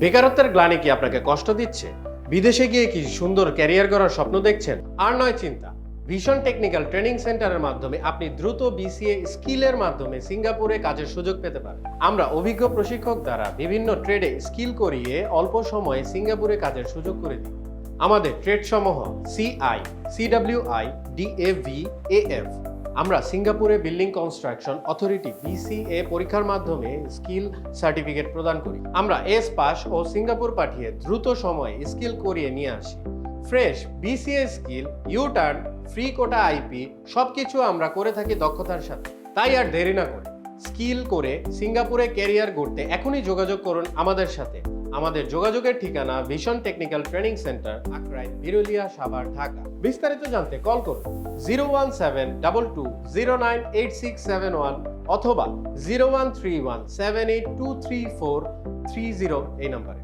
বেকারত্বের গ্লানি কি আপনাকে কষ্ট দিচ্ছে? বিদেশে গিয়ে কি সুন্দর ক্যারিয়ার গড়ার স্বপ্ন দেখছেন? আর নয় চিন্তা, ভিশন টেকনিক্যাল ট্রেনিং সেন্টারের মাধ্যমে আপনি দ্রুত বিসিএ স্কিলের মাধ্যমে সিঙ্গাপুরে কাজের সুযোগ পেতে পারেন। আমরা অভিজ্ঞ প্রশিক্ষক দ্বারা বিভিন্ন ট্রেডে স্কিল করিয়ে অল্প সময়ে সিঙ্গাপুরে কাজের সুযোগ করে দিই। আমাদের ট্রেড সমূহ সিআই, সিডব্লিউআই, ডিএভি, এএফ। আমরা সিঙ্গাপুরে বিল্ডিং কনস্ট্রাকশন অথরিটি বিসিএ পরীক্ষার মাধ্যমে স্কিল সার্টিফিকেট প্রদান করি। আমরা এস পাস ও সিঙ্গাপুর পাঠিয়ে দ্রুত সময়ে স্কিল করিয়ে নিয়ে আসি। Fresh BCA skill, U turn, free quota IP সবকিছু আমরা করে থাকি দক্ষতার সাথে। তাই আর দেরি না করে স্কিল করে সিঙ্গাপুরে ক্যারিয়ার গড়তে এখনই যোগাযোগ করুন আমাদের সাথে। আমাদের যোগাযোগের ঠিকানা vision technical training centre, Akrai, Birulia, Savar, Dhaka. বিস্তারিত জানতে কল করুন 01722098671 অথবা 013178234330 এই নম্বরে।